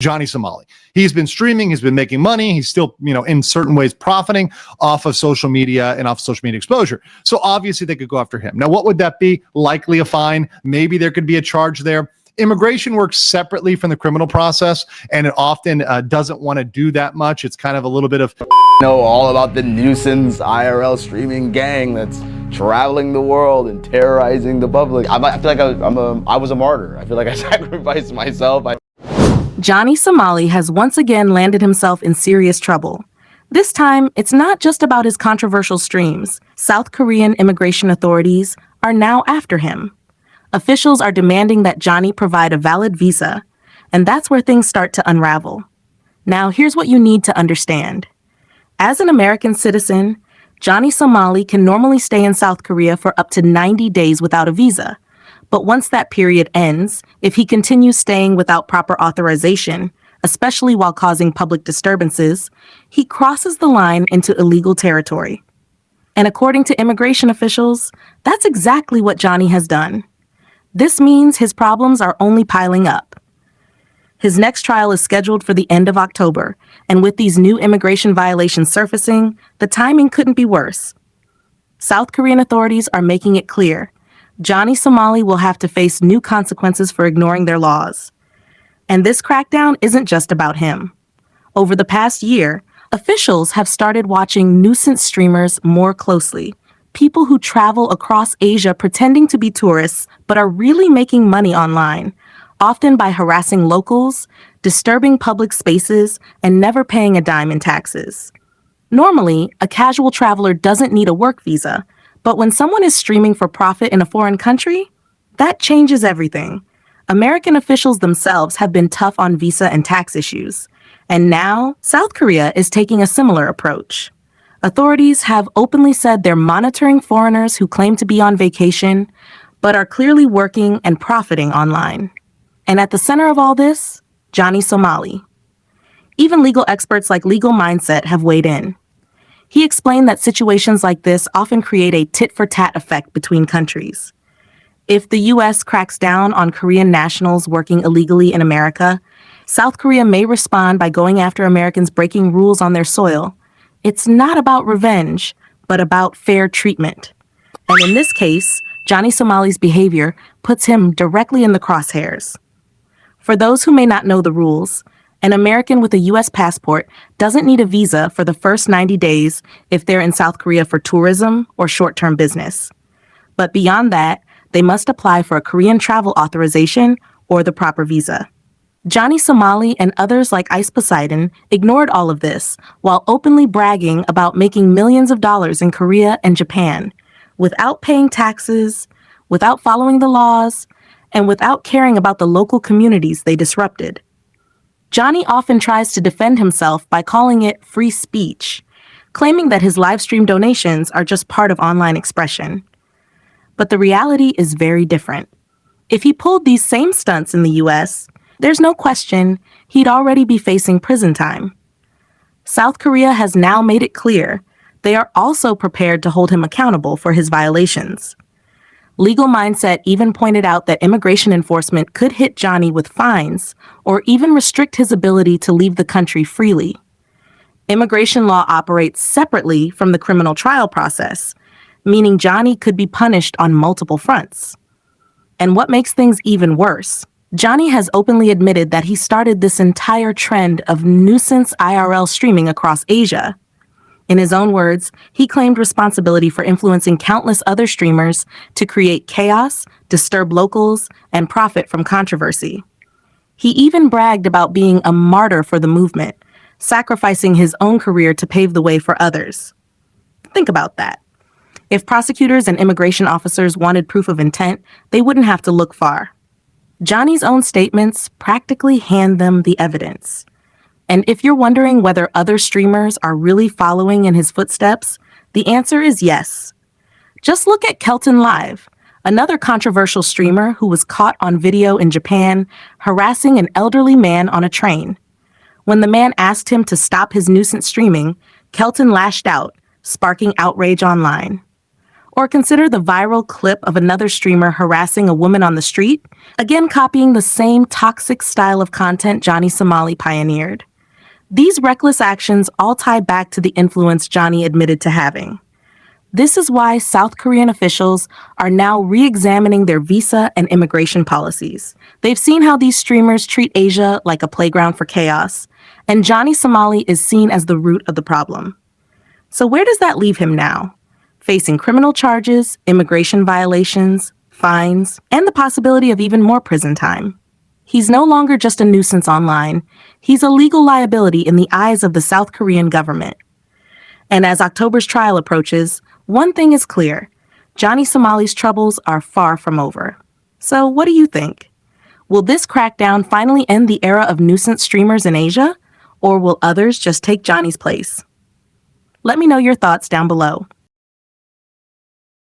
Johnny Somali. He's been streaming, he's been making money, he's still, in certain ways profiting off of social media and off social media exposure. So obviously they could go after him. Now, what would that be? Likely a fine. Maybe there could be a charge there. Immigration works separately from the criminal process, and it often doesn't want to do that much. It's kind of a little bit of know all about the nuisance IRL streaming gang that's traveling the world and terrorizing the public. I feel like I was a martyr. I feel like I sacrificed myself. Johnny Somali has once again landed himself in serious trouble. This time, it's not just about his controversial streams. South Korean immigration authorities are now after him. Officials are demanding that Johnny provide a valid visa, and that's where things start to unravel. Now, here's what you need to understand. As an American citizen, Johnny Somali can normally stay in South Korea for up to 90 days without a visa. But once that period ends, if he continues staying without proper authorization, especially while causing public disturbances, he crosses the line into illegal territory. And according to immigration officials, that's exactly what Johnny has done. This means his problems are only piling up. His next trial is scheduled for the end of October, and with these new immigration violations surfacing, the timing couldn't be worse. South Korean authorities are making it clear Johnny Somali will have to face new consequences for ignoring their laws. And this crackdown isn't just about him. Over the past year, officials have started watching nuisance streamers more closely. People who travel across Asia pretending to be tourists but are really making money online, often by harassing locals, disturbing public spaces, and never paying a dime in taxes. Normally, a casual traveler doesn't need a work visa, but when someone is streaming for profit in a foreign country, that changes everything. American officials themselves have been tough on visa and tax issues, and now South Korea is taking a similar approach. Authorities have openly said they're monitoring foreigners who claim to be on vacation, but are clearly working and profiting online. And at the center of all this, Johnny Somali. Even legal experts like Legal Mindset have weighed in. He explained that situations like this often create a tit-for-tat effect between countries. If the U.S. cracks down on Korean nationals working illegally in America, South Korea may respond by going after Americans breaking rules on their soil. It's not about revenge, but about fair treatment. And in this case, Johnny Somali's behavior puts him directly in the crosshairs. For those who may not know the rules, an American with a U.S. passport doesn't need a visa for the first 90 days if they're in South Korea for tourism or short-term business. But beyond that, they must apply for a Korean travel authorization or the proper visa. Johnny Somali and others like Ice Poseidon ignored all of this while openly bragging about making millions of dollars in Korea and Japan, without paying taxes, without following the laws, and without caring about the local communities they disrupted. Johnny often tries to defend himself by calling it free speech, claiming that his live stream donations are just part of online expression. But the reality is very different. If he pulled these same stunts in the U.S., there's no question he'd already be facing prison time. South Korea has now made it clear they are also prepared to hold him accountable for his violations. Legal Mindset even pointed out that immigration enforcement could hit Johnny with fines or even restrict his ability to leave the country freely. Immigration law operates separately from the criminal trial process, meaning Johnny could be punished on multiple fronts. And what makes things even worse, Johnny has openly admitted that he started this entire trend of nuisance IRL streaming across Asia. In his own words, he claimed responsibility for influencing countless other streamers to create chaos, disturb locals, and profit from controversy. He even bragged about being a martyr for the movement, sacrificing his own career to pave the way for others. Think about that. If prosecutors and immigration officers wanted proof of intent, they wouldn't have to look far. Johnny's own statements practically hand them the evidence. And if you're wondering whether other streamers are really following in his footsteps, the answer is yes. Just look at Kelton Live, another controversial streamer who was caught on video in Japan harassing an elderly man on a train. When the man asked him to stop his nuisance streaming, Kelton lashed out, sparking outrage online. Or consider the viral clip of another streamer harassing a woman on the street, again copying the same toxic style of content Johnny Somali pioneered. These reckless actions all tie back to the influence Johnny admitted to having. This is why South Korean officials are now re-examining their visa and immigration policies. They've seen how these streamers treat Asia like a playground for chaos, and Johnny Somali is seen as the root of the problem. So where does that leave him now? Facing criminal charges, immigration violations, fines, and the possibility of even more prison time. He's no longer just a nuisance online. He's a legal liability in the eyes of the South Korean government. And as October's trial approaches, one thing is clear. Johnny Somali's troubles are far from over. So what do you think? Will this crackdown finally end the era of nuisance streamers in Asia? Or will others just take Johnny's place? Let me know your thoughts down below.